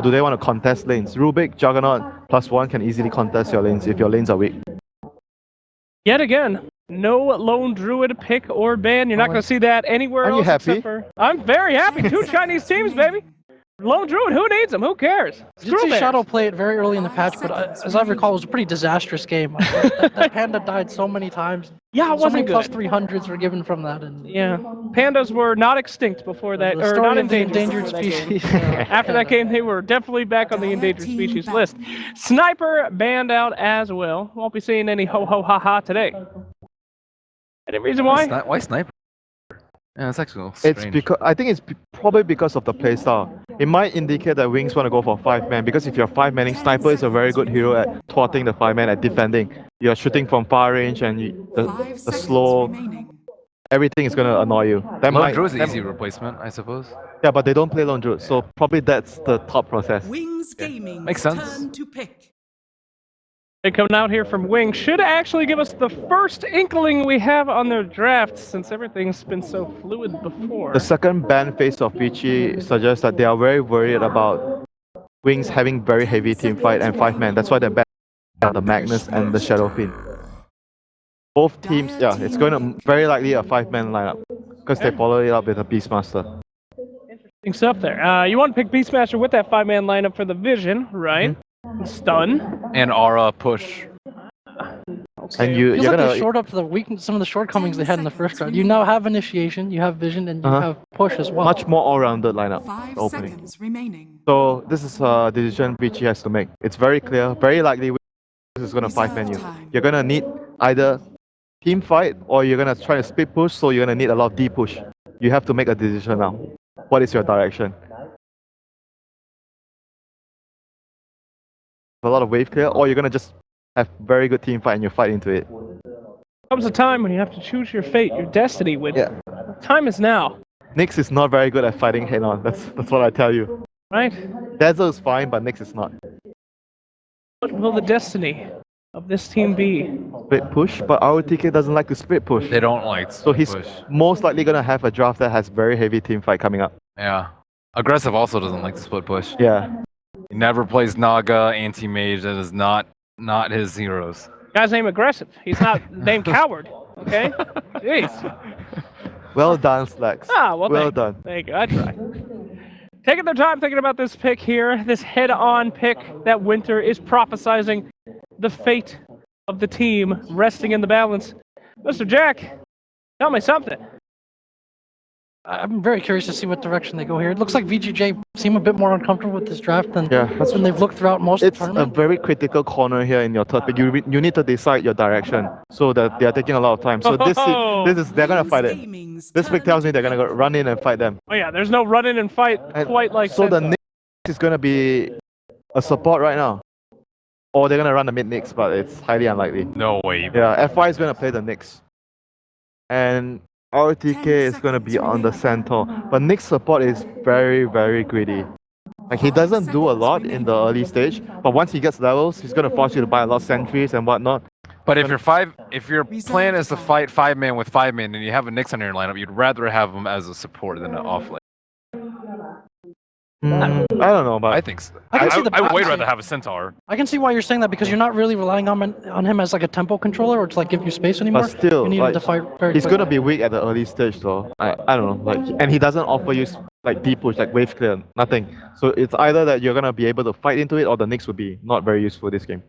do they want to contest lanes? Rubik, Juggernaut, +1 can easily contest your lanes if your lanes are weak. Yet again, no lone druid pick or ban. You're not going to see that anywhere Are you else. happy? Except for, I'm very happy. 2 Chinese teams, baby. Lone druid, who needs them? Who cares? I did see Shadow play it very early in the patch, but as I recall, it was a pretty disastrous game. that Panda died so many times. Yeah, it so many wasn't good. +300s were given from that. And yeah, pandas were not extinct before that, the or story not of the endangered endangered species. After that game, they were definitely back on the endangered species list. Sniper banned out as well. Won't be seeing any ho ho ha ha today. Any reason why? Why sniper? Yeah, it's actually strange. It's because I think it's probably because of the playstyle. It might indicate that Wings want to go for 5-man because if you're 5-manning, Sniper is a very good hero at thwarting the 5-man at defending. You're shooting from far range and the slow, everything is gonna annoy you. Lone Druid is an easy replacement, I suppose. Yeah, but they don't play Lone Druid, so probably that's the thought process. Wings Gaming Makes sense. turn to pick. They coming out here from Wing should actually give us the first inkling we have on their draft since everything's been so fluid before. The second ban phase of VG suggests that they are very worried about Wings having very heavy team fight and 5-man. That's why they ban the Magnus and the Shadow Fiend. Both teams, yeah, it's going to very likely a 5-man lineup because they follow it up with a Beastmaster. Interesting stuff there. You want to pick Beastmaster with that 5-man lineup for the Vision, right? Stun. And Aura push. And you're Feels like gonna they shored up to some of the shortcomings they had in the first round. You now have Initiation, you have Vision, and you have Push as well. much more all-rounded lineup 5 opening. seconds remaining. So this is a decision VG has to make. It's very clear, very likely this is gonna 5-man you. You're gonna need either team fight or you're gonna try to split push. So you're gonna need a lot of D push. You have to make a decision now. What is your direction? A lot of wave clear, or you're gonna just have very good team fight and you fight into it. Comes a time when you have to choose your fate, your destiny. With time is now, Nyx is not very good at fighting head-on. That's what I tell you. right? Dazzle is fine, but Nyx is not. What will the destiny of this team be? Split push, but our TK doesn't like to split push. They don't like So he's push. most likely gonna have a draft that has very heavy team fight coming up. Yeah. Aggressive also doesn't like to split push. Yeah. He never plays Naga, Anti-Mage. That is not his heroes. Guy's name aggressive. He's not named coward. Okay. Jeez. Well done, Slacks. Well done. Thank you. I tried. Taking their time thinking about this pick here, this head-on pick that Winter is prophesizing the fate of the team resting in the balance. Mr. Jack, tell me something. I'm very curious to see what direction they go here. It looks like VG.J seem a bit more uncomfortable with this draft than when they've looked throughout most of the It's a tournament. very critical corner here in your third pick. You need to decide your direction, so that they are taking a lot of time. So this is they're gonna fight it. This pick tells me they're gonna go run in and fight them. Oh yeah, there's no run in and fight quite like so. Sentinel. The Nyx is gonna be a support right now, or they're gonna run the mid Nyx, but it's highly unlikely. No way. Yeah, FY is gonna play the Nyx, and RTK is gonna be on the Centaur. But Nyx support is very, very greedy. Like he doesn't do a lot in the early stage, but once he gets levels, he's gonna force you to buy a lot of sentries and whatnot. But if your plan is to fight 5-man with 5-man and you have a Nyx on your lineup, you'd rather have him as a support than an off lane. I don't know, but I think so. I can see the I would way potency. rather have a Centaur. I can see why you're saying that because you're not really relying on him as like a tempo controller or to like give you space anymore. But still, you need like, him to fight very he's quickly. gonna be weak at the early stage though. I don't know, like, and he doesn't offer you like deep push, like wave clear, nothing. So it's either that you're gonna be able to fight into it, or the Nyx will be not very useful this game.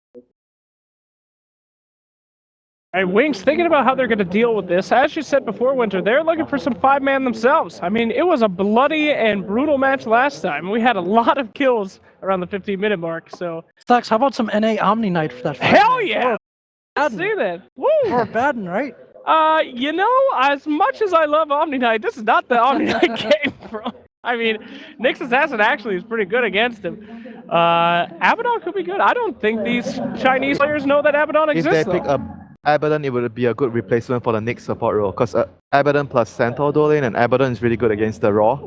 All right, Wings thinking about how they're going to deal with this. As you said before, Winter, they're looking for some 5-man themselves. I mean, it was a bloody and brutal match last time. We had a lot of kills around the 15-minute mark, so... Stacks, how about some NA Omni Knight for that fight? Hell yeah! I see that. Woo! Or Baden, right? You know, as much as I love Omni Knight, this is not the Omni Knight game from... I mean, Nyx Assassin actually is pretty good against him. Abaddon could be good. I don't think these Chinese players know that Abaddon exists, If they pick up Abaddon, it would be a good replacement for the Nyx support role, because Abaddon plus Centaur dual lane, and Abaddon is really good against the Raw.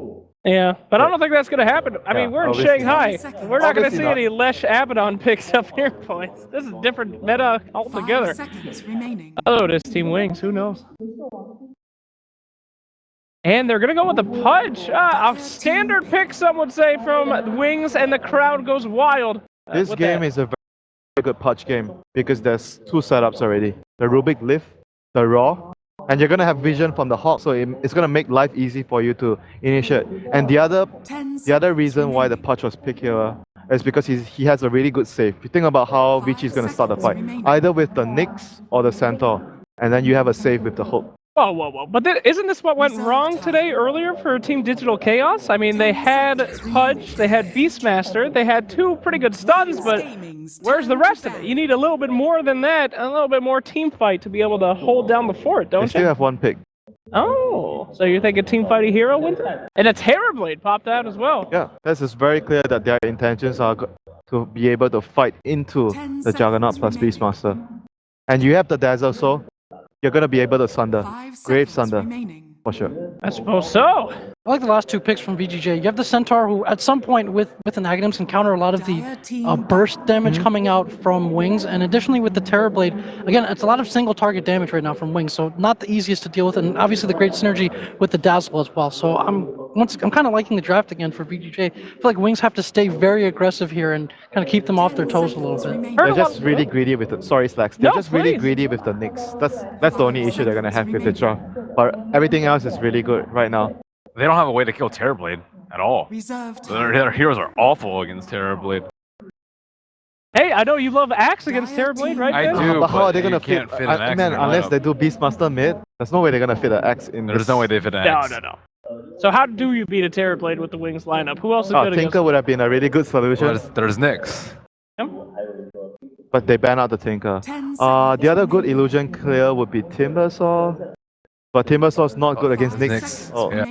Yeah, but I don't think that's going to happen. I mean, we're in obviously Shanghai. We're not going to Obviously see not. any Lesh Abaddon picks up here points. This is different meta 5 altogether. seconds remaining. Hello, this Team Wings. Who knows? And they're going to go with the Pudge. A standard pick, some would say, from the Wings, and the crowd goes wild. This game is a very good Pudge game because there's two setups already. The Rubik Lift, the Raw, and you're going to have vision from the Hawk, so it's going to make life easy for you to initiate. And the other reason why the Pudge was picked here is because he has a really good save. You think about how VG is going to start the fight, either with the Nyx or the Centaur, and then you have a save with the Hook. Whoa, whoa, whoa. But isn't this what went wrong today earlier for Team Digital Chaos? I mean, they had Pudge, they had Beastmaster, they had two pretty good stuns, but where's the rest of it? You need a little bit more than that, a little bit more team fight to be able to hold down the fort, don't you? They still have one pick. Oh, so you're thinking Team Fighty Hero wins that? And a Terrorblade popped out as well. Yeah, this is very clear that their intentions are to be able to fight into the Juggernaut plus Beastmaster. And you have the Dazzle, so you're going to be able to Sunder. Grave Sunder, for sure. I suppose so. I like the last two picks from VG.J. You have the Centaur, who at some point with an Aghanim's can counter a lot of the burst damage coming out from Wings, and additionally with the Terrorblade, again, it's a lot of single target damage right now from Wings, so not the easiest to deal with, and obviously the great synergy with the Dazzle as well. So I'm kind of liking the draft again for VG.J. I feel like Wings have to stay very aggressive here and kind of keep them off their toes a little bit. They're just really greedy with the Slacks. They're just really please. greedy with the Nyx. That's the only issue they're gonna have with the draw. But everything else is really good right now. They don't have a way to kill Terrorblade at all. Their heroes are awful against Terrorblade. Hey, I know you love Axe against Terrorblade, right? I Ben? do, But how are they you gonna can't fit? fit an axe Man, in their unless lineup. they do Beastmaster mid, there's no way they're gonna fit an axe in. There's no way they fit an axe. No. So how do you beat a Terrorblade with the Wings lineup? Who else is good against Tinker would have been a really good solution, There's Nyx. him? but they ban out the Tinker. The other good illusion clear would be Timbersaw, but Timbersaw's not good against Nyx. Oh. Yeah.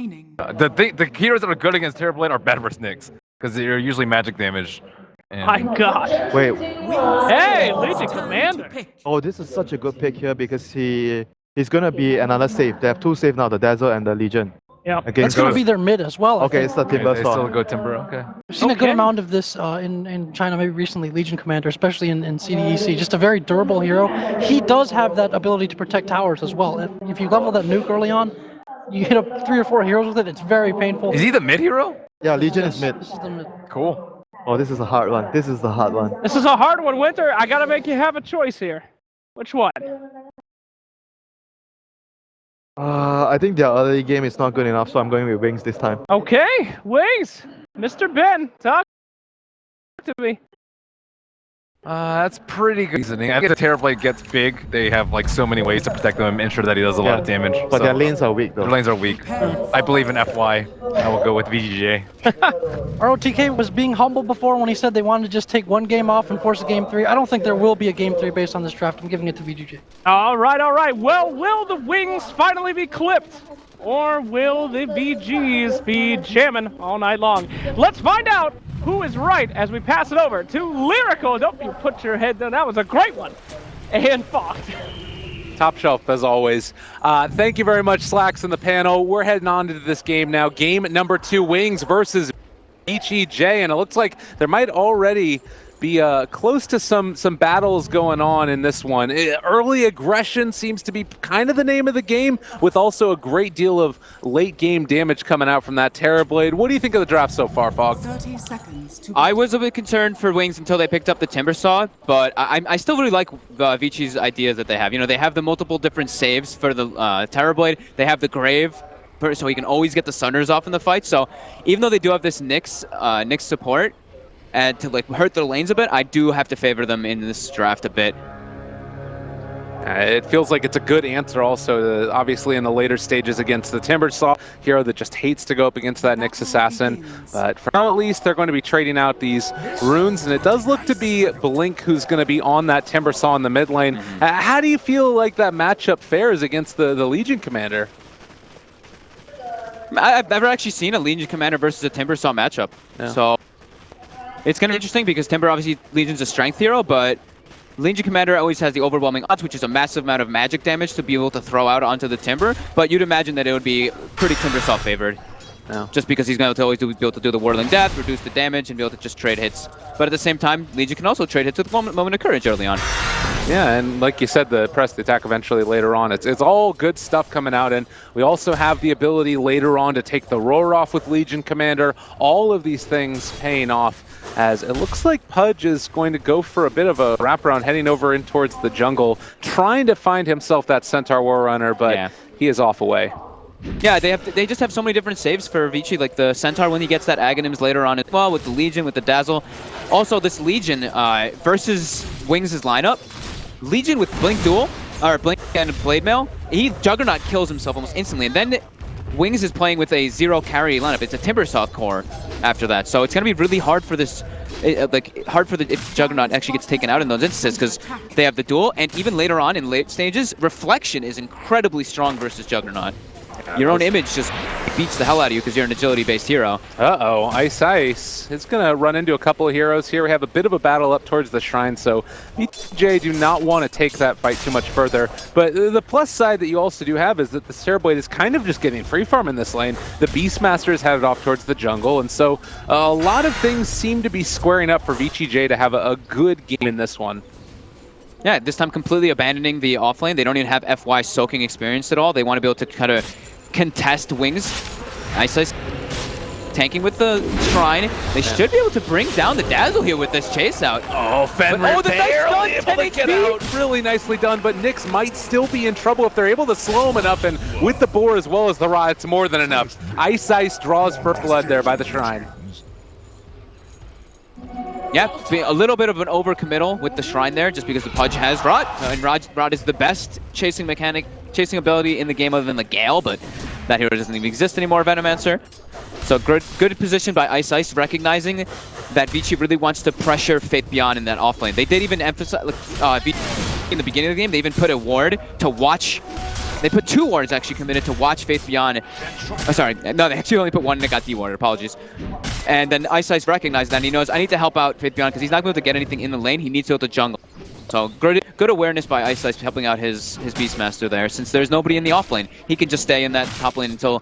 The heroes that are good against Terrorblade are bad versus Nyx, because they're usually magic damage. And My God. Wait, Hey, Legion Commander. oh, this is such a good pick here because he's gonna be another save. They have two save now, the Dazzle and the Legion. Yeah. That's Against going to be their mid as well. I okay, think. it's the Okay, they still Timbersaw. go Timber. Okay. I've seen a good Okay. amount of this in China, maybe recently, Legion Commander, especially in CDEC. Just a very durable hero. He does have that ability to protect towers as well. If you level that nuke early on, you hit up 3 or 4 heroes with it, it's very painful. Is he the mid hero? Yeah, Legion is mid. This is the mid. Cool. Oh, this is a hard one. This is the hard one. This is a hard one, Winter. I gotta make you have a choice here. Which one? I think their early game is not good enough, so I'm going with Wings this time. Okay, Wings. Mr. Ben, talk to me. That's pretty good reasoning. I think if the Terrorblade gets big, they have like so many ways to protect him and ensure that he does a lot of damage. But so their lanes are weak their though. lanes are weak. I believe in FY. I will go with VG.J. ROTK was being humble before when he said they wanted to just take one game off and force a game 3. I don't think there will be a game 3 based on this draft. I'm giving it to VG.J. All right. Well, will the Wings finally be clipped? Or will the VGs be jamming all night long? Let's find out who is right as we pass it over to Lyrical. Don't you put your head down. That was a great one. And Fox. Top shelf, as always. Thank you very much, Slacks, in the panel. We're heading on to this game now. Game number 2, Wings versus VG.J, and it looks like there might already be close to some battles going on in this one. Early aggression seems to be kind of the name of the game, with also a great deal of late game damage coming out from that Terrorblade. What do you think of the draft so far, Fog? 30 seconds to I was a bit concerned for Wings until they picked up the Timbersaw, but I still really like Vichi's ideas that they have. You know, they have the multiple different saves for the Terrorblade. They have the Grave, so he can always get the Sunders off in the fight. So even though they do have this Nyx support, and to like hurt their lanes a bit, I do have to favor them in this draft a bit. It feels like it's a good answer also, obviously in the later stages against the Timbersaw, hero that just hates to go up against that Nyx Assassin. But for now at least, they're going to be trading out these runes, and it does look to be Blink who's going to be on that Timbersaw in the mid lane. How do you feel like that matchup fares against the Legion Commander? I've never actually seen a Legion Commander versus a Timbersaw matchup. Yeah. So it's kind of interesting because Timber, obviously, Legion's a strength hero, but Legion Commander always has the overwhelming odds, which is a massive amount of magic damage to be able to throw out onto the Timber. But you'd imagine that it would be pretty Timbersaw favored. No. Just because he's going to always be able to do the Whirling Death, reduce the damage, and be able to just trade hits. But at the same time, Legion can also trade hits with Moment of Courage early on. Yeah, and like you said, the press the attack eventually later on. It's all good stuff coming out, and we also have the ability later on to take the roar off with Legion Commander. All of these things paying off, as it looks like Pudge is going to go for a bit of a wraparound, heading over in towards the jungle, trying to find himself that Centaur War Runner, but he is off away. Yeah, they just have so many different saves for Vici, like the Centaur when he gets that Aghanims later on as well, with the Legion, with the Dazzle. Also, this Legion versus Wings' lineup, Legion with Blink Duel, or Blink and Blade Mail, Juggernaut kills himself almost instantly, and then Wings is playing with a 0 carry lineup. It's a Timbersaw core after that, so it's going to be really hard for this, if Juggernaut actually gets taken out in those instances, because they have the duel, and even later on in late stages, Reflection is incredibly strong versus Juggernaut. Your own image just beats the hell out of you because you're an agility-based hero. Uh-oh, Ice is going to run into a couple of heroes here. We have a bit of a battle up towards the shrine, so VG.J do not want to take that fight too much further. But the plus side that you also do have is that the Terrorblade is kind of just getting free farm in this lane. The Beastmaster is headed off towards the jungle, and so a lot of things seem to be squaring up for VG.J to have a good game in this one. Yeah, this time completely abandoning the offlane. They don't even have FY soaking experience at all. They want to be able to kind of contest Wings. Ice tanking with the Shrine. They should be able to bring down the Dazzle here with this chase out. Oh, Fenrir barely able to get out. Really nicely done, but Nyx might still be in trouble if they're able to slow him enough, and with the boar as well as the rod, it's more than enough. Ice draws for blood there by the Shrine. Yeah, a little bit of an overcommittal with the Shrine there, just because the Pudge has Rod. And Rod is the best chasing ability in the game other than the Gale, but that hero doesn't even exist anymore, Venomancer. So good position by Ice, recognizing that Vici really wants to pressure Faith Beyond in that offlane. They did even emphasize, in the beginning of the game, they even put a ward to watch. They put 2 wards actually committed to watch Faith Beyond. Oh, sorry, no, they actually only put 1 and it got dewarded, apologies. And then Ice recognized that, and he knows, I need to help out Faith Beyond because he's not going to be able to get anything in the lane. He needs to go to jungle. So good awareness by Ice helping out his Beastmaster there. Since there's nobody in the off lane, he can just stay in that top lane until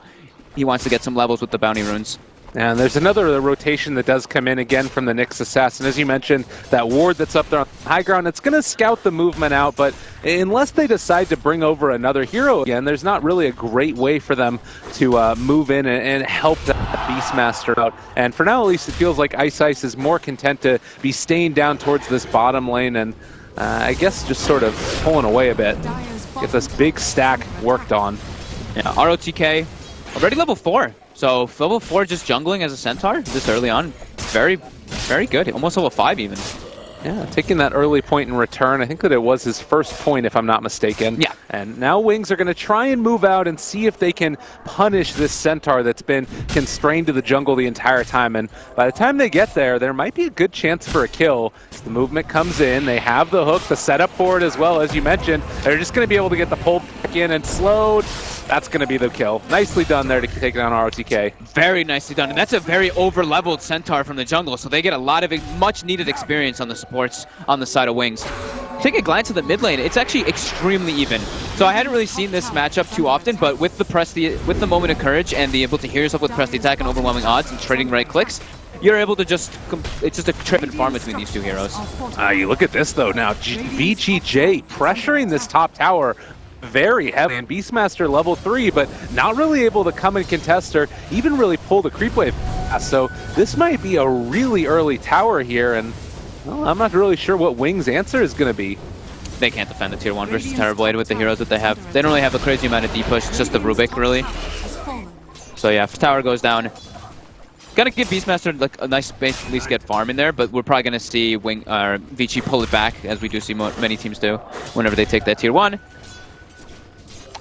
he wants to get some levels with the bounty runes. And there's another rotation that does come in again from the Nyx Assassin. As you mentioned, that ward that's up there on the high ground, it's going to scout the movement out, but unless they decide to bring over another hero again, there's not really a great way for them to move in and help that Beastmaster out. And for now, at least, it feels like Ice is more content to be staying down towards this bottom lane and I guess just sort of pulling away a bit. Get this big stack worked on. Yeah, ROTK, already level 4. So level 4 just jungling as a Centaur this early on. Very, very good. Almost level 5 even. Yeah, taking that early point in return. I think that it was his first point, if I'm not mistaken. Yeah. And now Wings are going to try and move out and see if they can punish this Centaur that's been constrained to the jungle the entire time. And by the time they get there, there might be a good chance for a kill. The movement comes in. They have the hook, the setup for it as well, as you mentioned. They're just going to be able to get the pull back in and slowed. That's going to be the kill. Nicely done there to take down ROTK. Very nicely done. And that's a very over-leveled Centaur from the jungle, so they get a lot of much-needed experience on the supports on the side of Wings. Take a glance at the mid lane. It's actually extremely even. So I hadn't really seen this matchup too often, but with the moment of courage and the ability to heal yourself with press the attack and overwhelming odds and trading right clicks, you're able to it's just a trip and farm between these two heroes. You look at this though now. VG.J pressuring this top tower very heavy, and Beastmaster level 3, but not really able to come and contest or even really pull the creep wave. So this might be a really early tower here, and well, I'm not really sure what Wings' answer is going to be. They can't defend the tier 1 versus Terrorblade with the heroes that they have. They don't really have a crazy amount of D-push, it's just the Rubik, really. So yeah, if tower goes down, gonna give Beastmaster like a nice space to at least get farm in there, but we're probably gonna see Vici pull it back, as we do see many teams do whenever they take that tier 1.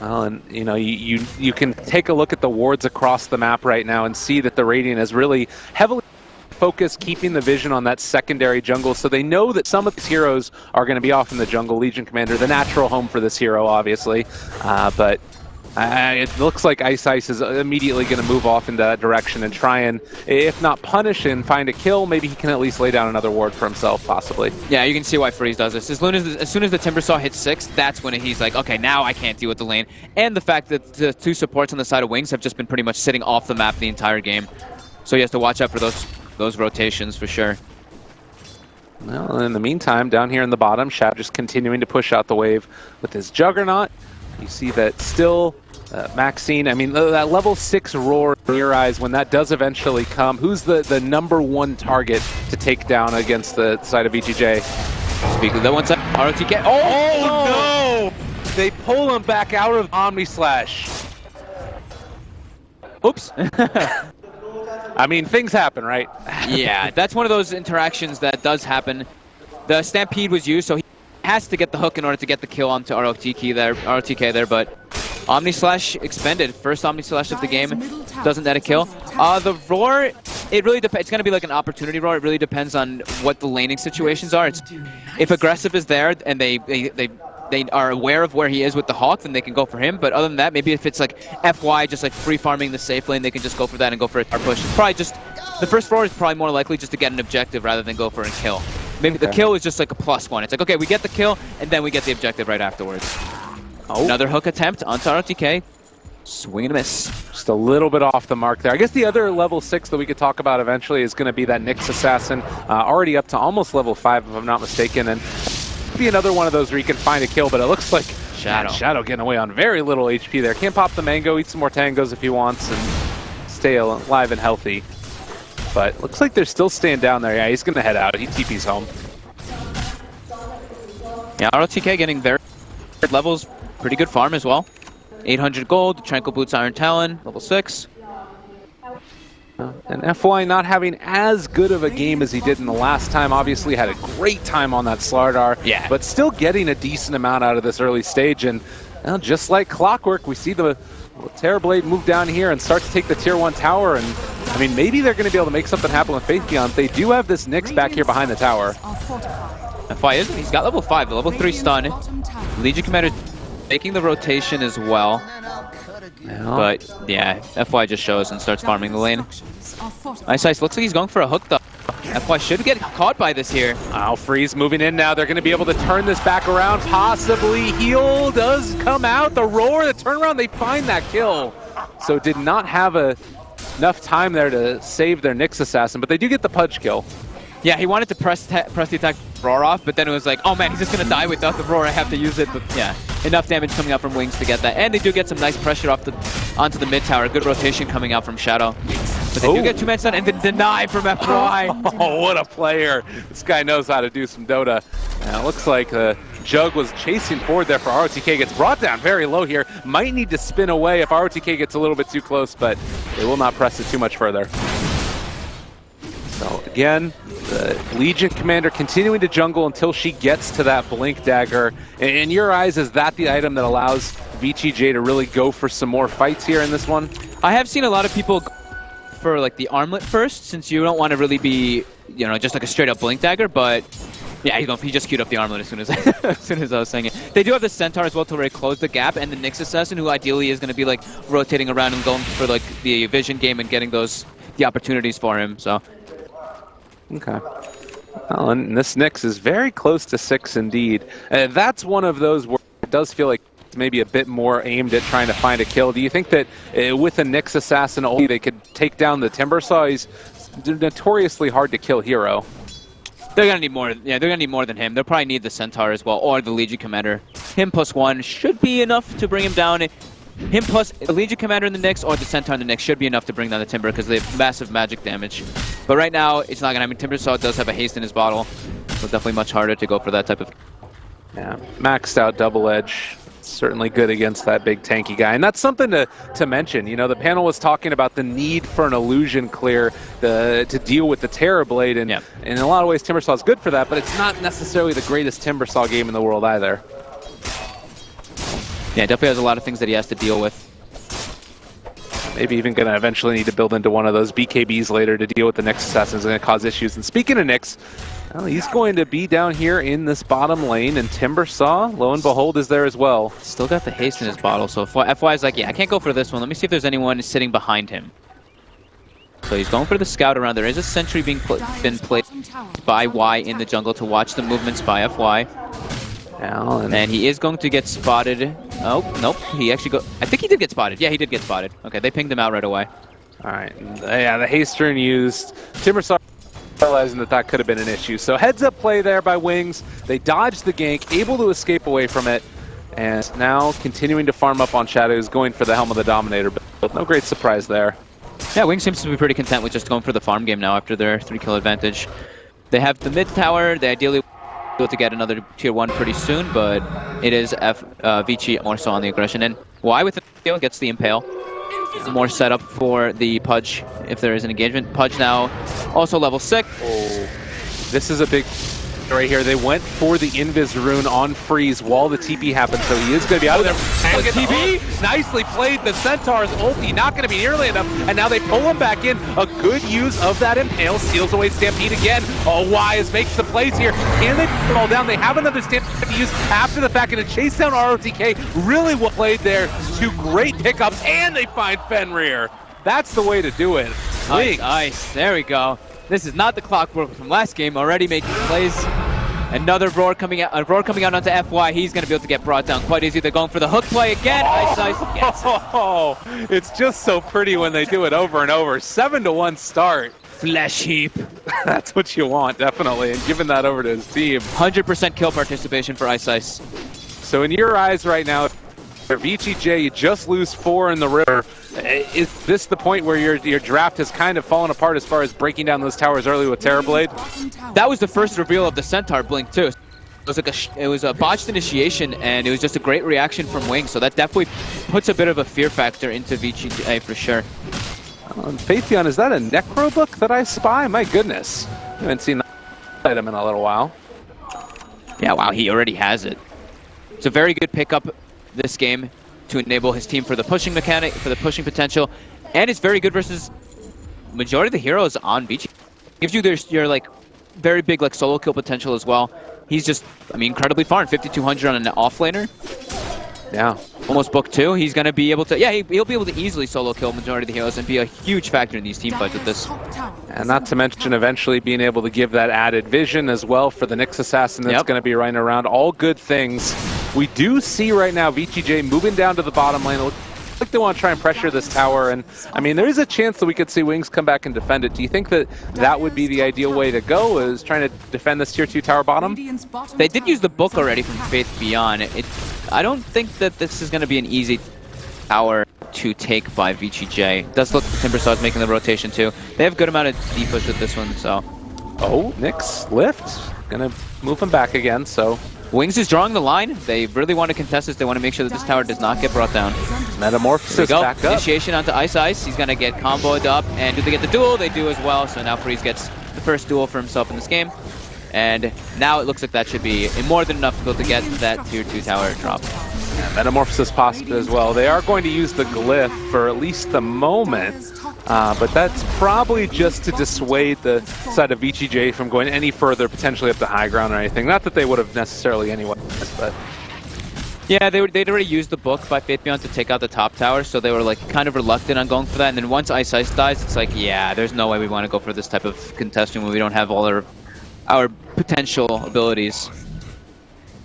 Well, and you know, you can take a look at the wards across the map right now and see that the Radiant is really heavily focused, keeping the vision on that secondary jungle, so they know that some of these heroes are going to be off in the jungle. Legion Commander, the natural home for this hero, obviously, but it looks like Ice is immediately going to move off in that direction and try and, if not punish and find a kill, maybe he can at least lay down another ward for himself, possibly. Yeah, you can see why Freeze does this. As soon as the Timbersaw hits 6, that's when he's like, okay, now I can't deal with the lane. And the fact that the 2 supports on the side of Wings have just been pretty much sitting off the map the entire game. So he has to watch out for those rotations for sure. Well, in the meantime, down here in the bottom, Shadow just continuing to push out the wave with his Juggernaut. You see that still Maxine, I mean, that level 6 roar in your eyes, when that does eventually come, who's the #1 target to take down against the side of VG.J? Speak of that one side. ROTK. Oh, no! They pull him back out of Omni Slash. Oops. I mean, things happen, right? Yeah, that's one of those interactions that does happen. The Stampede was used, so he has to get the hook in order to get the kill onto ROTK there, but Omni Slash expended. First Omni Slash of the game. Doesn't net a kill. The roar, it really depends. It's going to be like an opportunity roar. It really depends on what the laning situations are. If aggressive is there and they are aware of where he is with the Hawk, then they can go for him. But other than that, maybe if it's like FY, just like free farming the safe lane, they can just go for that and go for a tar push. It's probably just, the first roar is probably more likely just to get an objective rather than go for a kill. Maybe the kill is just like a +1. It's like, okay, we get the kill, and then we get the objective right afterwards. Oh. Another hook attempt onto RTK. Swing and a miss. Just a little bit off the mark there. I guess the other level 6 that we could talk about eventually is going to be that Nyx Assassin, already up to almost level 5 if I'm not mistaken, and be another one of those where you can find a kill, but it looks like Shadow getting away on very little HP there. Can't pop the mango, eat some more tangos if he wants, and stay alive and healthy. But looks like they're still staying down there. Yeah, he's going to head out. He TP's home. Yeah, ROTK getting very good levels. Pretty good farm as well. 800 gold, Tranquil Boots, Iron Talon, level 6. And FY not having as good of a game as he did in the last time. Obviously had a great time on that Starladder. Yeah. But still getting a decent amount out of this early stage. And well, just like clockwork, we see the Terrorblade move down here and start to take the tier 1 tower. And I mean, maybe they're going to be able to make something happen with Faith Beyond. They do have this Nyx back here behind the tower. FY isn't. He's got level 5, the level 3 stun. Legion Commander making the rotation as well. But yeah, FY just shows and starts farming the lane. Nice. Looks like he's going for a hook though. FY should get caught by this here. Oh, Freeze moving in now. They're going to be able to turn this back around. Possibly. Heal does come out. The roar, the turnaround, they find that kill. So did not have enough time there to save their Nyx Assassin, but they do get the Pudge kill. Yeah, he wanted to press the attack roar off, but then it was like, oh man, he's just going to die without the roar. I have to use it. But yeah, enough damage coming out from Wings to get that. And they do get some nice pressure onto the mid tower. Good rotation coming out from Shadow. But they do get 2-man stun and then deny from FY. Oh, what a player. This guy knows how to do some Dota. Now, it looks like Jug was chasing forward there for ROTK. Gets brought down very low here. Might need to spin away if ROTK gets a little bit too close, but they will not press it too much further. So again, the Legion Commander continuing to jungle until she gets to that Blink Dagger. In your eyes, is that the item that allows VG.J to really go for some more fights here in this one? I have seen a lot of people go for like the armlet first, since you don't want to really be, you know, just like a straight up Blink Dagger, but yeah, he just queued up the armlet as soon as I was saying it. They do have the Centaur as well to really close the gap, and the Nyx Assassin, who ideally is going to be like rotating around and going for like the vision game and getting the opportunities for him. So. Okay. Well, and this Nyx is very close to 6 indeed. That's one of those where it does feel like it's maybe a bit more aimed at trying to find a kill. Do you think that with a Nyx Assassin only they could take down the Timbersaw? He's notoriously hard to kill hero. They're gonna need more. Yeah, they're gonna need more than him. They'll probably need the Centaur as well, or the Legion Commander. Him +1 should be enough to bring him down. Him plus the Legion Commander in the Nyx or the Centaur in the Nyx should be enough to bring down the Timber because they have massive magic damage. But right now, it's not gonna. I mean, Timbersaw does have a haste in his bottle, so definitely much harder to go for that type of. Yeah, maxed out double edge. Certainly good against that big tanky guy. And that's something to mention. You know, the panel was talking about the need for an illusion clear to deal with the Terrorblade. And in a lot of ways, Timbersaw is good for that, but it's not necessarily the greatest Timbersaw game in the world either. Yeah, definitely has a lot of things that he has to deal with. Maybe even going to eventually need to build into one of those BKBs later to deal with the Nyx Assassin. Is going to cause issues. And speaking of Nyx, well, he's going to be down here in this bottom lane, and Timbersaw, lo and behold, is there as well. Still got the haste in his bottle, so FY is like, yeah, I can't go for this one. Let me see if there's anyone sitting behind him. So he's going for the scout around. There is a sentry been placed by Y in the jungle to watch the movements by FY. And he is going to get spotted. Oh, nope. He actually I think he did get spotted. Yeah, he did get spotted. Okay, they pinged him out right away. All right. Yeah, the haste turn used. Timbersaw realizing that that could have been an issue. So heads up play there by Wings. They dodged the gank, able to escape away from it, and now continuing to farm up on Shadows, going for the Helm of the Dominator, but no great surprise there. Yeah, Wings seems to be pretty content with just going for the farm game now after their 3-kill advantage. They have the mid tower. They ideally able to get another tier 1 pretty soon, but it is VG more so on the aggression end. Y with the kill gets the impale. More setup for the Pudge if there is an engagement. Pudge now also level 6. Oh, this is a big right here. They went for the Invis rune on freeze while the TP happened, so he is going to be out of there. Look at TP! Nicely played. The Centaur's ulti not going to be nearly enough, and now they pull him back in. A good use of that impale. Steals away Stampede again. Oh, Wise makes the plays here. Can they fall down? They have another Stampede to use after the fact, and a chase down ROTK. Really well played there. 2 great pickups, and they find Fenrir. That's the way to do it. Nice. There we go. This is not the clockwork from last game. Already making plays. Another roar coming out onto FY. He's going to be able to get brought down quite easy. They're going for the hook play again. Ice gets it. Oh, it's just so pretty when they do it over and over. 7-1 start. Flesh heap. That's what you want, definitely. And giving that over to his team. 100% kill participation for Ice. So in your eyes right now, VG.J, you just lose 4 in the river. Is this the point where your draft has kind of fallen apart as far as breaking down those towers early with Terrorblade? That was the first reveal of the Centaur blink too. It was a botched initiation, and it was just a great reaction from Wings. So that definitely puts a bit of a fear factor into VG.J for sure. Phaetheon, is that a Necro book that I spy? My goodness, I haven't seen that item in a little while. Yeah, wow, he already has it. It's a very good pickup this game to enable his team for the pushing mechanic, for the pushing potential, and it's very good versus majority of the heroes on VG. Gives you your like very big like solo kill potential as well. He's just, I mean, incredibly farmed. 5,200 on an offlaner. Yeah. Almost book 2. He's going to be able to, yeah, he'll be able to easily solo kill majority of the heroes and be a huge factor in these team fights with this. And not to mention eventually being able to give that added vision as well for the Nyx Assassin that's going to be running around. All good things. We do see right now VG.J moving down to the bottom lane. It looks like they want to try and pressure this tower, and I mean there is a chance that we could see Wings come back and defend it. Do you think that that would be the ideal way to go, is trying to defend this tier 2 tower bottom? They did use the book already from Faith Beyond. I don't think that this is going to be an easy tower to take by VG.J. Does look like Timbersaw's making the rotation too. They have a good amount of depush with this one, so. Oh, Nyx lift. Gonna move him back again, so. Wings is drawing the line. They really want to contest this. They want to make sure that this tower does not get brought down. Metamorphosis back up. Initiation onto Ice. He's going to get comboed up. And do they get the duel? They do as well. So now Freeze gets the first duel for himself in this game. And now it looks like that should be more than enough to be able to get that tier 2 tower drop. Yeah, Metamorphosis possible as well. They are going to use the glyph for at least the moment. But that's probably just to dissuade the side of VG.J from going any further, potentially up the high ground or anything. Not that they would have necessarily anyway, but... Yeah, they'd already used the book by Faith Beyond to take out the top tower, so they were like kind of reluctant on going for that. And then once Ice dies, it's like, yeah, there's no way we want to go for this type of contesting when we don't have all our potential abilities.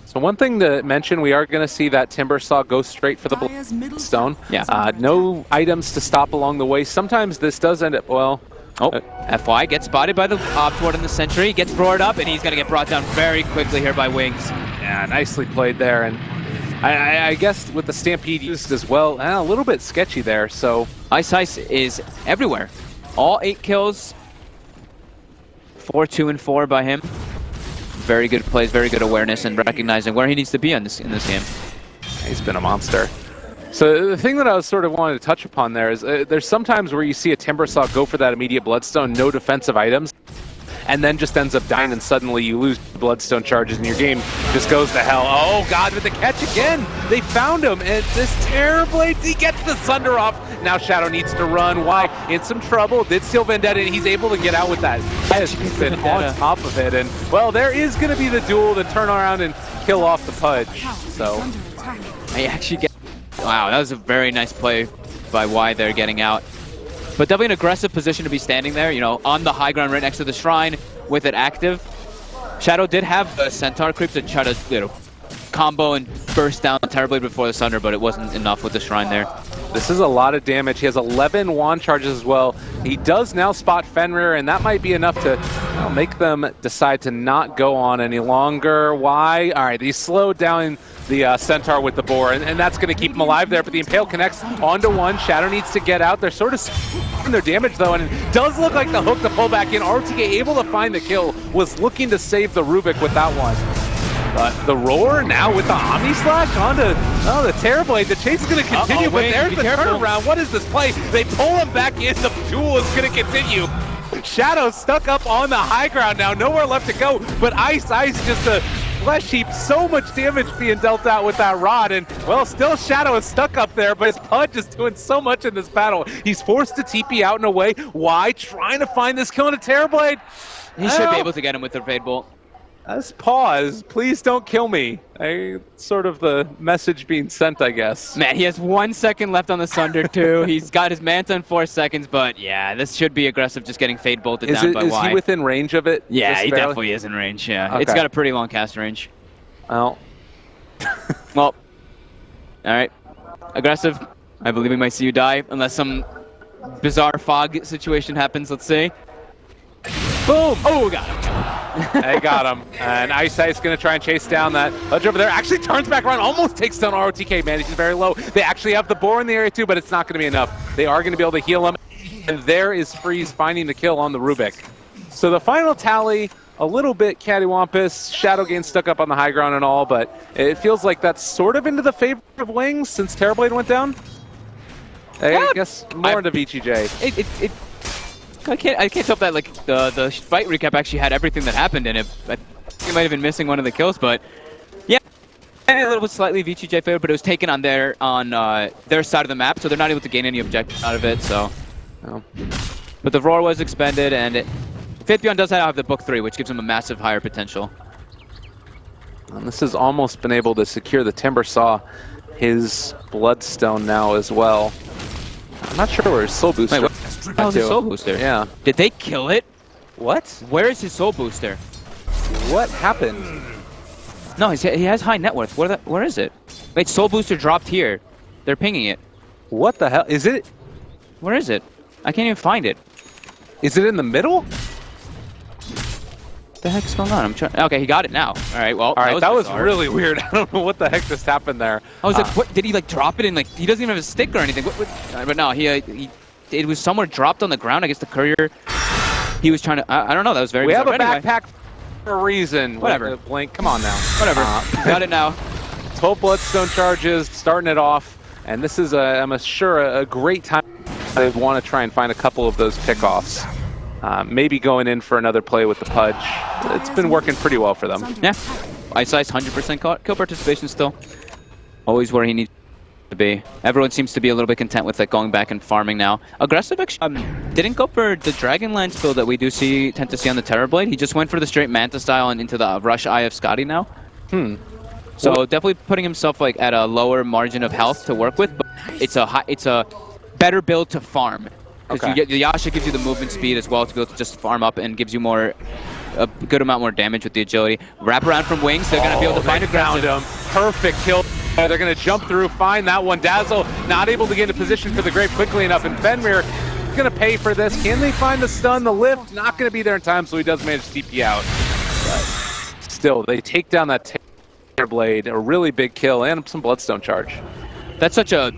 So one thing to mention, we are going to see that Timbersaw go straight for the Bloodstone. Yeah. No items to stop along the way. Sometimes this does end up, well... Oh, FY gets spotted by the Opt Ward in the Sentry, gets roared up, and he's going to get brought down very quickly here by Wings. Yeah, nicely played there. And I guess with the Stampede used as well, a little bit sketchy there, so... Ice is everywhere. All 8 kills. 4, 2, and 4 by him. Very good plays, very good awareness, and recognizing where he needs to be in this game. He's been a monster. So the thing that I was sort of wanting to touch upon there is there's sometimes where you see a Timbersaw go for that immediate Bloodstone, no defensive items, and then just ends up dying, and suddenly you lose Bloodstone charges and your game just goes to hell. Oh god, with the catch again! They found him, and this Terrorblade, he gets the Sunder off. Now Shadow needs to run. Why? In some trouble. Did steal Vendetta, and he's able to get out with that. Has been on top of it, and well, there is going to be the duel to turn around and kill off the Pudge. So I actually get. Wow, that was a very nice play by Y there getting out. But definitely an aggressive position to be standing there, you know, on the high ground right next to the shrine with it active. Shadow did have the Centaur creep to try to, you know, combo and burst down Terrorblade before the Sunder, but it wasn't enough with the shrine there. This is a lot of damage. He has 11 wand charges as well. He does now spot Fenrir, and that might be enough to I'll make them decide to not go on any longer. Why? All right, he slowed down the Centaur with the boar, and that's going to keep him alive there, but the Impale connects onto one. Shadow needs to get out. They're sort of their damage, though, and it does look like the hook to pull back in. ROTK able to find the kill, was looking to save the Rubik with that one. But the Roar now with the Omni Slash onto the Terrorblade. The chase is going to continue, but there's the turnaround. What is this play? They pull him back in. The duel is going to continue. Shadow stuck up on the high ground now. Nowhere left to go, but Ice just a flesh heap. So much damage being dealt out with that rod, and well, still Shadow is stuck up there, but his Pudge is doing so much in this battle. He's forced to TP out and away. Why? Trying to find this kill in a Terrorblade. He should be able to get him with the Fade Bolt. Let's pause. Please don't kill me. Sort of the message being sent, I guess. Man, he has 1 second left on the Sunder too. He's got his Manta in 4 seconds, but yeah, this should be aggressive, just getting Fade Bolted down by Y. Is he within range of it? Yeah, he definitely is in range, yeah. Okay. It's got a pretty long cast range. Well. Well, alright. Aggressive. I believe we might see you die, unless some bizarre fog situation happens, let's see. Boom! Oh, got him. They got him. And Ice going to try and chase down that Pudge over there. Actually turns back around, almost takes down ROTK, man. He's very low. They actually have the boar in the area too, but it's not going to be enough. They are going to be able to heal him. And there is Freeze finding the kill on the Rubik. So the final tally, a little bit cattywampus. Shadow Gain stuck up on the high ground and all, but it feels like that's sort of into the favor of Wings since Terrorblade went down. I guess more into VG.J. I can't tell if that like the fight recap actually had everything that happened in it. I think it might have been missing one of the kills, but yeah, a little bit slightly VG.J favor, but it was taken on their side of the map, so they're not able to gain any objectives out of it. So, but the Roar was expended, and Faithbeyond does have the Book 3, which gives him a massive higher potential. And this has almost been able to secure the Timber Saw, his Bloodstone now as well. I'm not sure where his Soul Booster. Wait, how's his Soul Booster? Yeah. Did they kill it? What? Where is his Soul Booster? What happened? No, he has high net worth. Where is it? Wait, Soul Booster dropped here. They're pinging it. What the hell? Is it? Where is it? I can't even find it. Is it in the middle? What the heck's going on? I'm trying. Okay, he got it now. All right, well, that was really weird. I don't know what the heck just happened there. I was like, what? Did he like drop it in? Like, he doesn't even have a stick or anything. But no, it was somewhere dropped on the ground. I guess the courier. He was trying to. I don't know. That was very. We bizarre. have a backpack for a reason. Whatever. Blink. Come on now. Whatever. Got it now. 12 Bloodstone charges, starting it off, and this is I'm sure a great time. They want to try and find a couple of those pickoffs. Maybe going in for another play with the Pudge. It's been working pretty well for them. Yeah. Ice 100% kill participation still. Always where he needs to be. Everyone seems to be a little bit content with like going back and farming now. Aggressive actually didn't go for the Dragonlance build that we tend to see on the Terrorblade. He just went for the straight Manta style and into the Rush Eye of Scotty now. So definitely putting himself like at a lower margin of health to work with, but it's a better build to farm. Because the Yasha gives you the movement speed as well to be able to just farm up and gives you a good amount more damage with the agility. Wrap around from Wings, they're going to be able to find a ground. Perfect kill. They're going to jump through, find that one. Dazzle not able to get into position for the Grave quickly enough, and Fenrir is going to pay for this. Can they find the stun? The lift not going to be there in time, so he does manage to TP out. But still, they take down that Terrorblade, a really big kill, and some Bloodstone charge. That's such a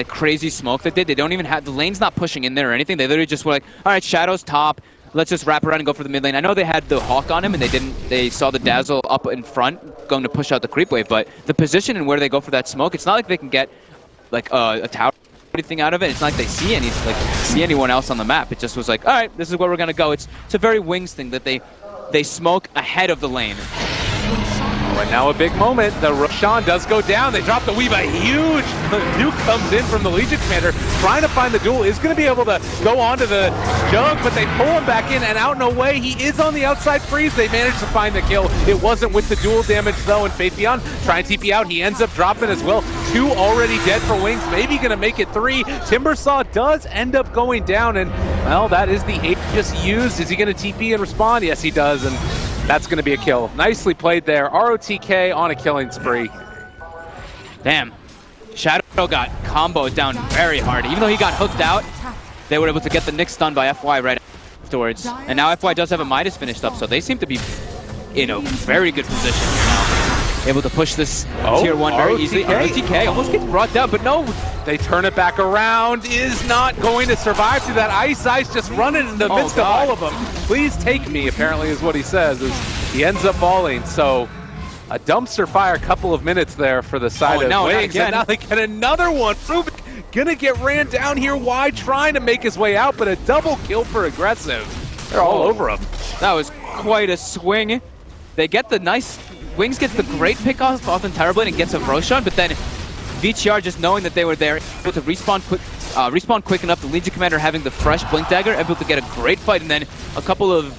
crazy smoke that they don't even have, the lane's not pushing in there or anything. They literally just were like, all right, Shadow's top, let's just wrap around and go for the mid lane. I know they had the Hawk on him and they saw the Dazzle up in front going to push out the creep wave, but the position and where they go for that smoke, it's not like they can get like a tower or anything out of it. It's not like they see anyone else on the map. It just was like, all right, this is where we're gonna go. It's a very Wings thing that they smoke ahead of the lane. Right now a big moment. The Roshan does go down. They drop the weave. A huge nuke comes in from the Legion Commander. Trying to find the duel. Is going to be able to go onto the Jug, but they pull him back in and out and away. He is on the outside freeze. They managed to find the kill. It wasn't with the dual damage though, and Faithbeyond trying to TP out. He ends up dropping as well. 2 already dead for Wings. Maybe going to make it 3. Timbersaw does end up going down, and well, that is the Aegis used. Is he going to TP and respond? Yes, he does, and that's going to be a kill. Nicely played there. ROTK on a killing spree. Damn. Shadow got comboed down very hard. Even though he got hooked out, they were able to get the Nyx stun by FY right afterwards. And now FY does have a Midas finished up, so they seem to be in a very good position here now. Able to push this tier 1 very easily. ROTK almost gets brought down, but no. They turn it back around, is not going to survive through that ice just running in the midst of all of them. Please take me, apparently is what he says, as he ends up falling. So a dumpster fire, a couple of minutes there for the side of Wings, and now they get another one. Rubik gonna get ran down here wide, trying to make his way out, but a double kill for Aggressive. They're all over him. That was quite a swing. They get the nice, Wings gets the great pick off on Terrorblade and gets a Roshan, but then VGR just knowing that they were there, able to respawn quick enough, the Legion Commander having the fresh Blink Dagger, able to get a great fight, and then a couple of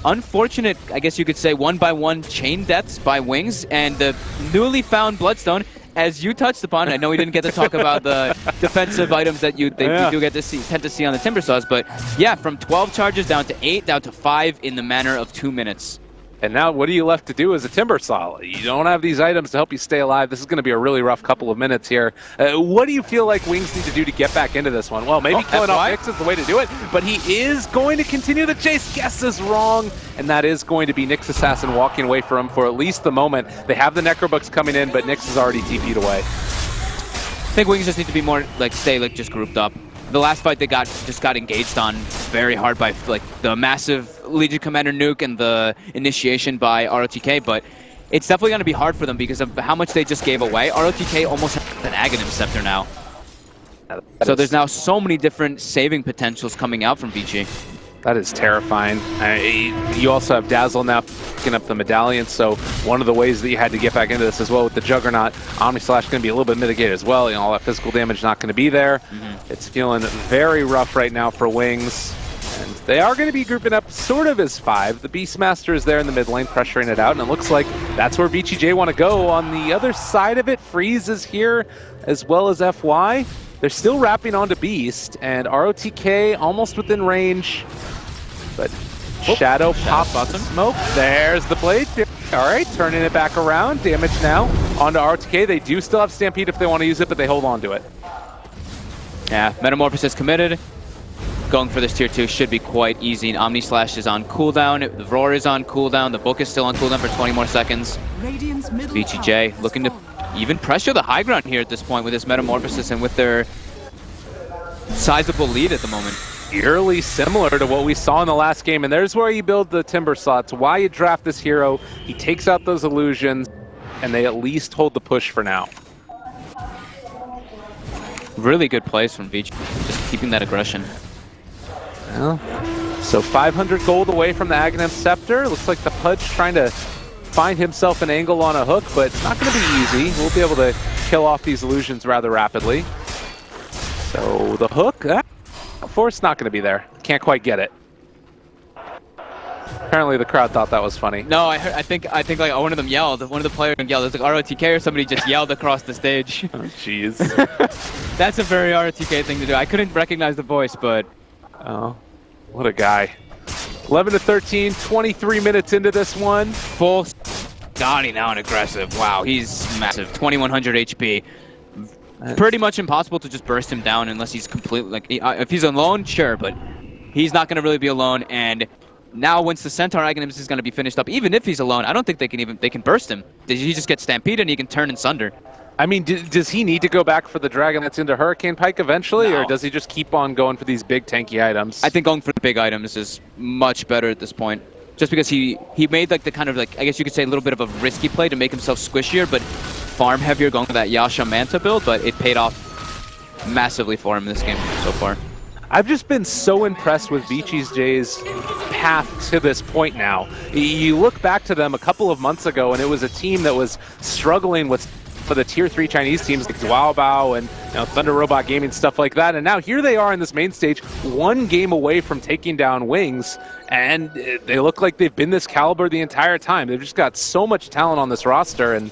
unfortunate, I guess you could say, 1-by-1 chain deaths by Wings, and the newly found Bloodstone, as you touched upon. I know we didn't get to talk about the defensive items that you do get to tend to see on the Timber Saws, but yeah, from 12 charges down to 8, down to 5 in the manner of 2 minutes. And now what are you left to do as a Timber Saw? You don't have these items to help you stay alive. This is going to be a really rough couple of minutes here. What do you feel like Wings need to do to get back into this one? Well, maybe killing off Nyx is the way to do it, but he is going to continue the chase. Guess is wrong, and that is going to be Nyx Assassin walking away from him for at least the moment. They have the Necrobooks coming in, but Nyx is already TP'd away. I think Wings just need to be more, stay just grouped up. The last fight they just got engaged on very hard by the massive Legion Commander nuke and the initiation by ROTK, but it's definitely going to be hard for them because of how much they just gave away. ROTK almost has an Aghanim Scepter now. So there's now so many different saving potentials coming out from VG. That is terrifying. You also have Dazzle now picking up the medallion, so one of the ways that you had to get back into this as well with the Juggernaut, Omnislash going to be a little bit mitigated as well. All that physical damage not going to be there. It's feeling very rough right now for Wings. And they are going to be grouping up sort of as 5. The Beastmaster is there in the mid lane pressuring it out, and it looks like that's where VG.J want to go. On the other side of it, Freeze is here as well as FY. They're still wrapping onto Beast, and ROTK almost within range. But Shadow pops the smoke. There's the blade. All right, turning it back around. Damage now onto ROTK. They do still have Stampede if they want to use it, but they hold on to it. Yeah, Metamorphosis committed. Going for this tier 2 should be quite easy. Omnislash is on cooldown. The Roar is on cooldown. The Book is still on cooldown for 20 more seconds. VG.J looking to even pressure the high ground here at this point with this Metamorphosis and with their sizable lead at the moment. Eerily similar to what we saw in the last game, and there's where you build the Timber Saw. It's why you draft this hero. He takes out those illusions, and they at least hold the push for now. Really good plays from VG, just keeping that aggression. Well, so 500 gold away from the Aghanim Scepter. Looks like the Pudge trying to find himself an angle on a hook, but it's not going to be easy. We'll be able to kill off these illusions rather rapidly. So the hook, Force not going to be there. Can't quite get it. Apparently the crowd thought that was funny. No, I think like one of them yelled. One of the players yelled. It was like ROTK or somebody just yelled across the stage. Oh, jeez. That's a very ROTK thing to do. I couldn't recognize the voice, but... Oh, what a guy. 11 to 13, 23 minutes into this one. Full Scotty now and aggressive. Wow, he's massive. 2100 HP. Pretty much impossible to just burst him down unless he's completely if he's alone, sure, but he's not going to really be alone. And now once the Centaur Aghanim is going to be finished up, even if he's alone, I don't think they can burst him. He just gets stampeded and he can turn and sunder. I mean, does he need to go back for the Dragon that's into Hurricane Pike eventually, or does he just keep on going for these big tanky items? I think going for the big items is much better at this point. Just because he made the kind of I guess you could say a little bit of a risky play to make himself squishier, but farm heavier going for that Yasha Manta build, but it paid off massively for him in this game so far. I've just been so impressed with VG.J's path to this point now. You look back to them a couple of months ago, and it was a team that was struggling with for the tier 3 Chinese teams like Duaobao and Thunder Robot Gaming, stuff like that. And now here they are in this main stage, one game away from taking down Wings, and they look like they've been this caliber the entire time. They've just got so much talent on this roster, and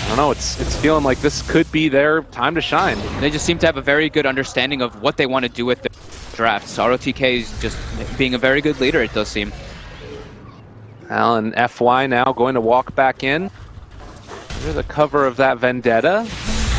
I don't know, it's feeling like this could be their time to shine. They just seem to have a very good understanding of what they want to do with the draft. So ROTK is just being a very good leader, it does seem. Well, and FY now going to walk back in. Under the cover of that Vendetta.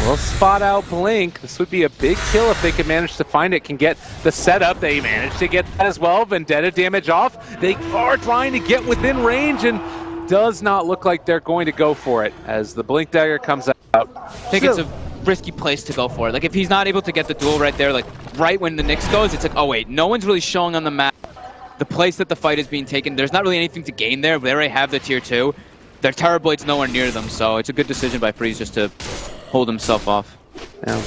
Will spot out Blink. This would be a big kill if they could manage to find it. Can get the setup. They managed to get that as well. Vendetta damage off. They are trying to get within range and does not look like they're going to go for it as the Blink Dagger comes out. I think it's a risky place to go for it. Like, if he's not able to get the duel right there, like, right when the Nyx goes, it's like, oh wait, no one's really showing on the map the place that the fight is being taken. There's not really anything to gain there. They already have the tier 2. Their Terrorblade's nowhere near them, so it's a good decision by Freeze just to hold himself off. Yeah.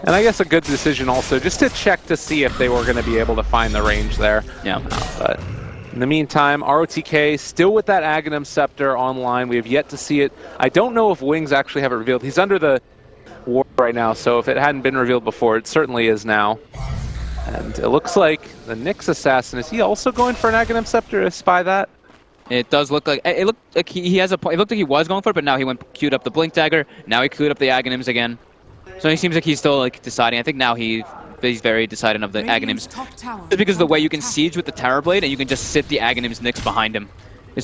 And I guess a good decision also just to check to see if they were going to be able to find the range there. Yeah. But in the meantime, ROTK still with that Aghanim Scepter online. We have yet to see it. I don't know if Wings actually have it revealed. He's under the ward right now, so if it hadn't been revealed before, it certainly is now. And it looks like the Nyx Assassin, is he also going for an Aghanim Scepter to spy that? It does look like it looked like he has a point. It looked like he was going for it, but now he queued up the Blink Dagger. Now he queued up the Aghanims again. So he seems like he's still like deciding. I think now he's very deciding of the Aghanims. Just because of the way you can siege with the Terrorblade and you can just sit the Aghanims Nyx behind him,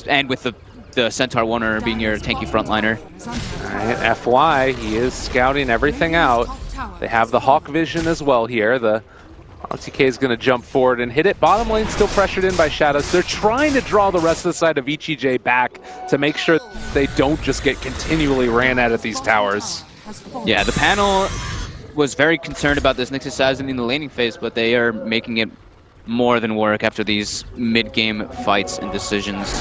and with the Centaur Warner being your tanky frontliner. All right, FY, he is scouting everything out. They have the Hawk Vision as well here. The RTK is going to jump forward and hit it. Bottom lane still pressured in by Shadows. They're trying to draw the rest of the side of VG.J back to make sure they don't just get continually ran at these towers. Yeah, the panel was very concerned about this Nyx Assassin in the laning phase, but they are making it more than work after these mid-game fights and decisions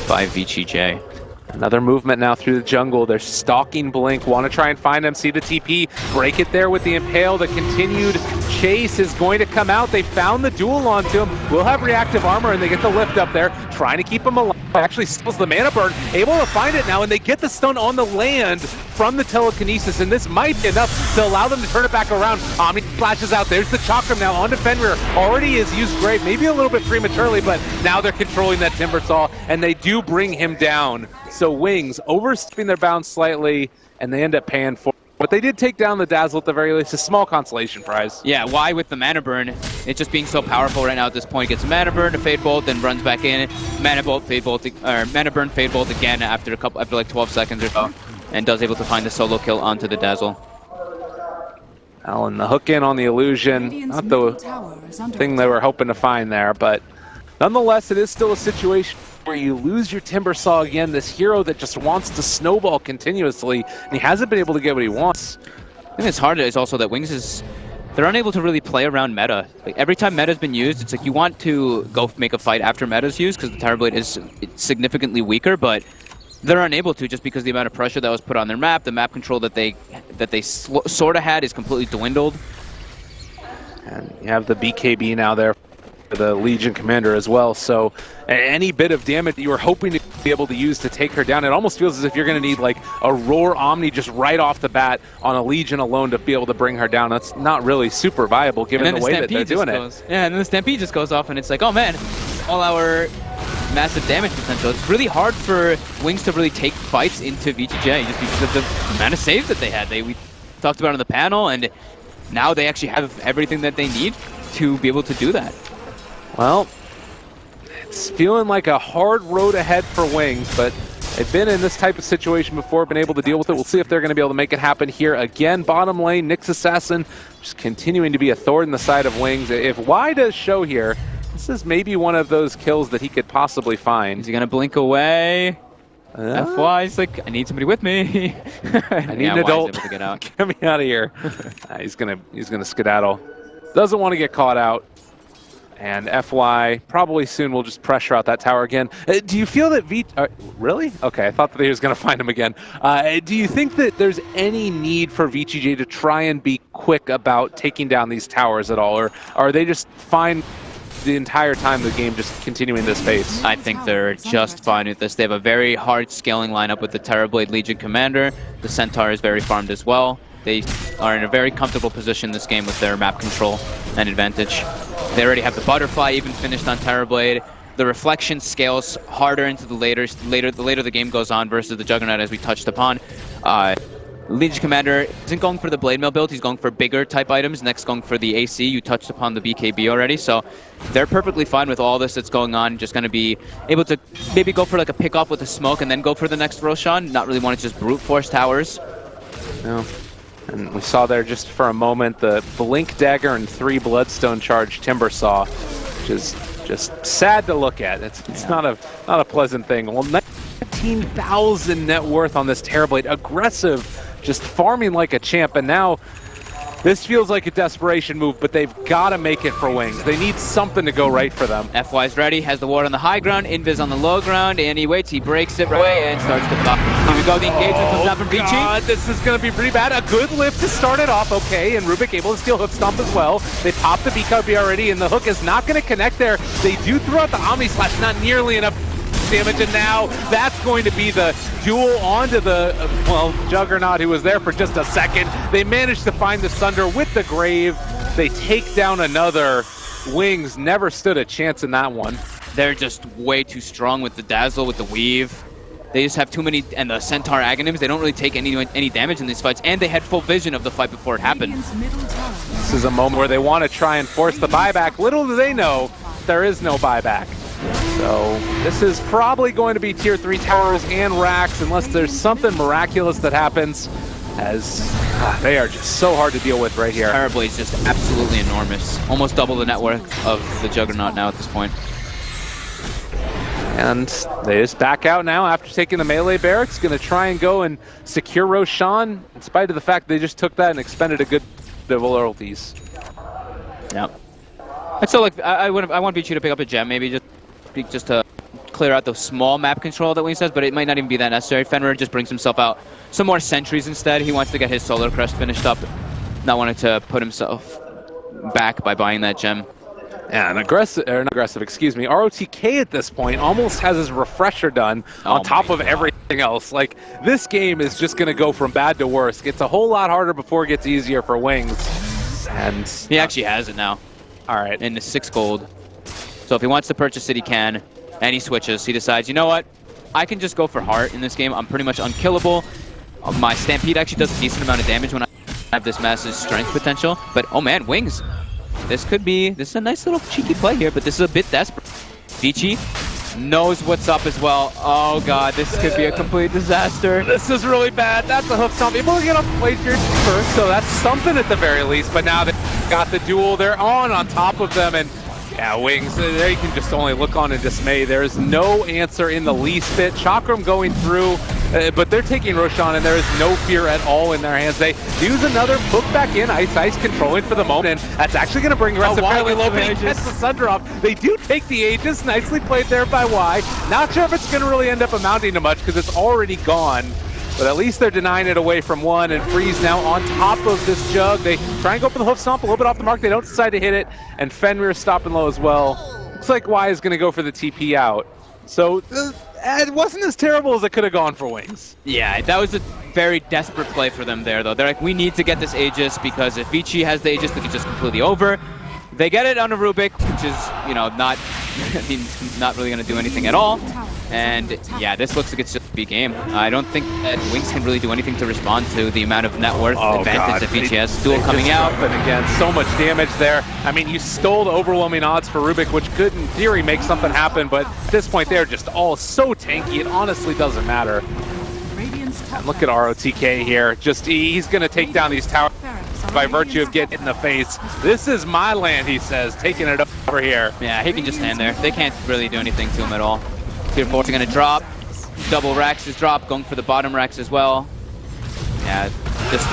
by VG.J. Another movement now through the jungle. They're stalking Blink, want to try and find him, see the TP, break it there with the Impale. The continued chase is going to come out. They found the duel onto him. Will have reactive armor, and they get the lift up there, trying to keep him alive. Actually steals the mana burn, able to find it now, and they get the stun on the land from the telekinesis, and this might be enough to allow them to turn it back around. Omni flashes out. There's the Chakram now onto Fenrir. Already has used Grave, maybe a little bit prematurely, but now they're controlling that Timbersaw, and they do bring him down. So Wings overstepping their bounds slightly, and they end up paying for it. But they did take down the Dazzle at the very least, a small consolation prize. Yeah, why with the Mana Burn? It's just being so powerful right now at this point. Gets a Mana Burn to Fade Bolt, then runs back in. Mana Bolt, Fade Bolt, or Mana Burn, Fade Bolt again after like 12 seconds or so, and does able to find the solo kill onto the Dazzle. Alan, the hook in on the illusion, not the thing they were hoping to find there, but nonetheless, it is still a situation where you lose your Timbersaw again, this hero that just wants to snowball continuously, and he hasn't been able to get what he wants. I think it's hard is also that Wings they're unable to really play around meta. Like, every time meta's been used, it's like you want to go make a fight after meta's used because the Terrorblade is significantly weaker, but they're unable to just because the amount of pressure that was put on their map, the map control that they sort of had is completely dwindled. And you have the BKB now there for the Legion Commander as well, so any bit of damage that you were hoping to be able to use to take her down, it almost feels as if you're going to need like a Roar Omni just right off the bat on a Legion alone to be able to bring her down. That's not really super viable given the way that they're doing it. Yeah, and then the Stampede just goes off and it's like, oh man, all our massive damage potential. It's really hard for Wings to really take fights into VG.J just because of the amount of saves that they had. We talked about it on the panel, and now they actually have everything that they need to be able to do that. Well, it's feeling like a hard road ahead for Wings, but they've been in this type of situation before, been able to deal with it. We'll see if they're going to be able to make it happen here again. Bottom lane, Nyx Assassin just continuing to be a thorn in the side of Wings. If Y does show here, this is maybe one of those kills that he could possibly find. Is he going to blink away? FY's like, I need somebody with me. I need an adult. To get out. Get me out of here. He's gonna skedaddle. Doesn't want to get caught out. And FY probably soon will just pressure out that tower again. Do you feel that really? Okay, I thought that he was going to find him again. Do you think that there's any need for VG.J to try and be quick about taking down these towers at all? Or are they just fine the entire time the game just continuing this pace? I think they're just fine with this. They have a very hard scaling lineup with the Terrorblade Legion Commander. The Centaur is very farmed as well. They are in a very comfortable position this game with their map control and advantage. They already have the Butterfly even finished on Terrorblade. The Reflection scales harder into the later the game goes on versus the Juggernaut, as we touched upon. Legion Commander isn't going for the Blade Mail build, he's going for bigger type items, next going for the AC. You touched upon the BKB already, so they're perfectly fine with all this that's going on. Just going to be able to maybe go for like a pick off with a smoke and then go for the next Roshan, not really want to just brute force towers. Yeah. And we saw there just for a moment the Blink Dagger and 3 Bloodstone Charge Timbersaw, which is just sad to look at. It's not a pleasant thing. Well, 19,000 net worth on this Terrorblade. Aggressive, just farming like a champ, and now this feels like a desperation move, but they've got to make it for Wings. They need something to go right for them. FY's ready, has the ward on the high ground, Invis on the low ground, and he waits, he breaks it right away and starts to block. Here we go, the engagement comes out from VG. God, this is going to be pretty bad. A good lift to start it off, okay, and Rubik able to steal Hook Stomp as well. They pop the BKB already, and the hook is not going to connect there. They do throw out the Omni Slash, not nearly enough damage, and now that's going to be the duel onto the, well, Juggernaut, who was there for just a second. They managed to find the Sunder with the Grave. They take down another. Wings never stood a chance in that one. They're just way too strong with the Dazzle, with the Weave. They just have too many, and the Centaur Aghanim's, they don't really take any damage in these fights, and they had full vision of the fight before it happened. This is a moment where they want to try and force the buyback. Little do they know, there is no buyback. So this is probably going to be tier 3 towers and racks unless there's something miraculous that happens, as they are just so hard to deal with right here. Terrorblade's just absolutely enormous. Almost double the net worth of the Juggernaut now at this point. And they just back out now after taking the melee barracks. Going to try and go and secure Roshan, in spite of the fact they just took that and expended a good bit of loyalties. Yep. I'd still like, I want VG to pick up a gem, maybe just to clear out the small map control that Wings says, but it might not even be that necessary. Fenrir just brings himself out some more sentries instead. He wants to get his Solar Crest finished up, not wanting to put himself back by buying that gem. Yeah, not aggressive, excuse me. ROTK at this point almost has his refresher done on top of everything else. Like, this game is just going to go from bad to worse. It's a whole lot harder before it gets easier for Wings. And he actually has it now. All right. In the 6 gold. So if he wants to purchase it, he can. And he switches. He decides, you know what? I can just go for heart in this game. I'm pretty much unkillable. My Stampede actually does a decent amount of damage when I have this massive strength potential. But, oh man, Wings. This is a nice little cheeky play here, but this is a bit desperate. Vici knows what's up as well. Oh god, this could be a complete disaster. This is really bad. That's a hook stomp. Able to get off the plate here first, so that's something at the very least. But now they got the duel. They're on top of them, and yeah, Wings, they can just only look on in dismay. There is no answer in the least bit. Chakram going through, but they're taking Roshan, and there is no fear at all in their hands. They use another hook back in, Ice controlling for the moment, and that's actually going to bring Rest fairly low, but he gets the Sunder off. They do take the Aegis, nicely played there by Y. Not sure if it's going to really end up amounting to much, because it's already gone. But at least they're denying it away from one, and Freeze now on top of this Jug. They try and go for the hoof stomp, a little bit off the mark. They don't decide to hit it, and Fenrir stopping low as well. Looks like Y is going to go for the TP out. So it wasn't as terrible as it could have gone for Wings. Yeah, that was a very desperate play for them there, though. They're like, we need to get this Aegis, because if Vici has the Aegis, then it's just completely over. They get it on a Rubik, which is, you know, not really going to do anything at all. And yeah, this looks like it's just a big game. I don't think that Wings can really do anything to respond to the amount of net worth advantage that VG has. Duel coming out. And again, so much damage there. I mean, you stole the overwhelming odds for Rubik, which could, in theory, make something happen. But at this point, they're just all so tanky, it honestly doesn't matter. And look at ROTK here. Just, he's going to take down these towers by virtue of getting in the face. This is my land, he says, taking it over here. Yeah, he can just stand there. They can't really do anything to him at all. Tier 4s are going to drop. Double racks is dropped, going for the bottom racks as well. Yeah, just...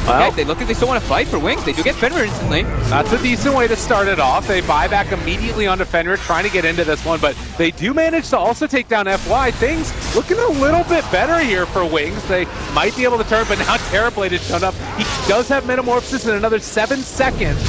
Well, okay, they look like they still want to fight for Wings. They do get Fenrir instantly. That's a decent way to start it off. They buy back immediately onto Fenrir, trying to get into this one, but they do manage to also take down FY. Things looking a little bit better here for Wings. They might be able to turn, but now Terrorblade has shown up. He does have Metamorphosis in another 7 seconds.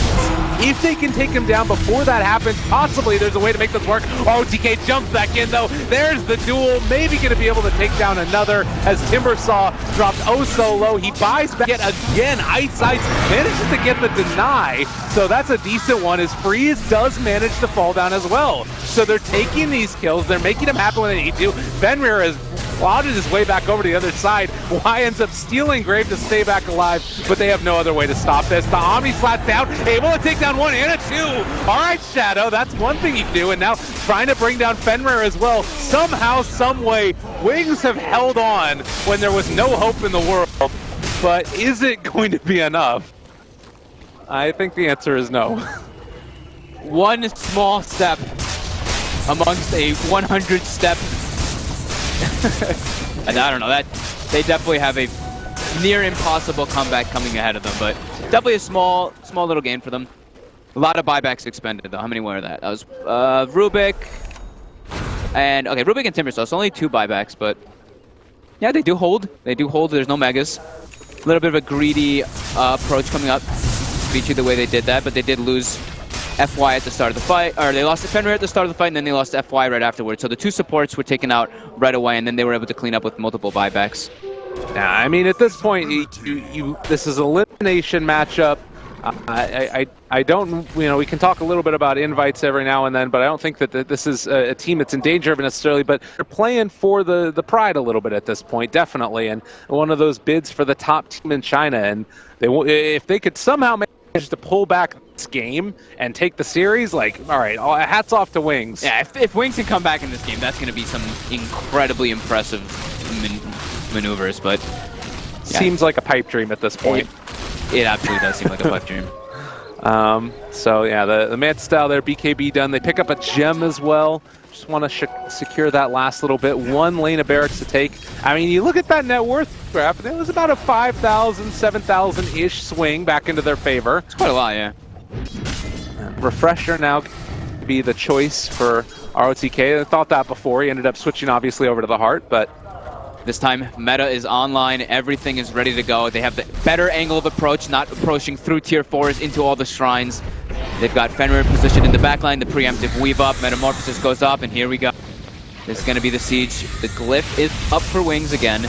If they can take him down before that happens, possibly there's a way to make this work. ROTK jumps back in, though. There's the duel. Maybe going to be able to take down another, as Timbersaw dropped oh so low. He buys back yet again. Ice manages to get the deny, so that's a decent one, as Freeze does manage to fall down as well. So they're taking these kills. They're making them happen when they need to. Fenrir is launches his way back over to the other side. Y ends up stealing Grave to stay back alive, but they have no other way to stop this. The Omni slats down, able to take down 1 and a 2. All right, Shadow, that's one thing you can do, and now trying to bring down Fenrir as well. Somehow, some way, Wings have held on when there was no hope in the world, but is it going to be enough? I think the answer is no. One small step amongst a 100-step. And I don't know, that they definitely have a near impossible comeback coming ahead of them, but definitely a small little gain for them. A lot of buybacks expended though. How many were that? That was Rubik and Rubik and Timbersaw. It's only 2 buybacks, but yeah, they do hold. They do hold. There's no megas. A little bit of a greedy approach coming up. VG the way they did that, but they did lose FY at the start of the fight, or they lost to Fenrir at the start of the fight, and then they lost to FY right afterwards. So the 2 supports were taken out right away, and then they were able to clean up with multiple buybacks. Yeah, I mean, at this point, this is an elimination matchup. I don't, we can talk a little bit about invites every now and then, but I don't think that this is a team that's in danger of it necessarily, but they're playing for the pride a little bit at this point, definitely, and one of those bids for the top team in China, and if they could somehow manage to pull back this game and take the series, like, all right, hats off to Wings. Yeah, if Wings can come back in this game, that's going to be some incredibly impressive maneuvers, but yeah. Seems like a pipe dream at this point. It absolutely does seem like a pipe dream. So yeah, the Manta style there, BKB done. They pick up a gem as well. Just want to secure that last little bit. 1 lane of barracks to take. I mean, you look at that net worth graph, and it was about a 5,000, 7,000-ish swing back into their favor. It's quite a lot, yeah. Refresher now be the choice for ROTK. I thought that before. He ended up switching, obviously, over to the Heart, but this time, meta is online, everything is ready to go. They have the better angle of approach, not approaching through tier 4s into all the shrines. They've got Fenrir positioned in the backline, the preemptive weave up, Metamorphosis goes up, and here we go. This is going to be the siege. The glyph is up for Wings again,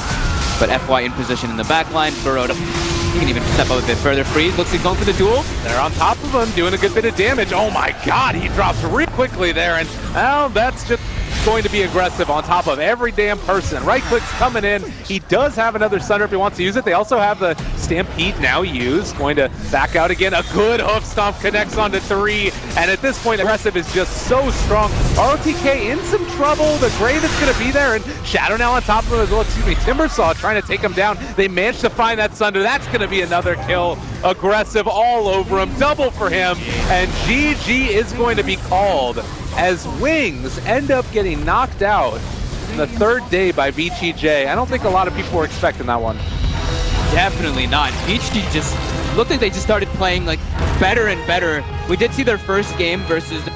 but FY in position in the backline, burrowed up. He can even step up a bit further. Freeze, looks like he's going for the duel. They're on top of him, doing a good bit of damage. Oh my god, he drops real quickly there, and well, that's just going to be aggressive on top of every damn person. Right click's coming in. He does have another Sunder if he wants to use it. They also have the Stampede now used. Going to back out again. A good hoof stomp connects onto 3. And at this point, aggressive is just so strong. ROTK in some trouble. The Grave is going to be there. And Shadow now on top of him as well. Excuse me, Timbersaw trying to take him down. They managed to find that Sunder. That's going to be another kill. Aggressive all over him. Double for him. And GG is going to be called as Wings end up getting knocked out in the 3rd day by VG.J. I don't think a lot of people were expecting that one. Definitely not. VG just looked like they just started playing like better and better. We did see their first game versus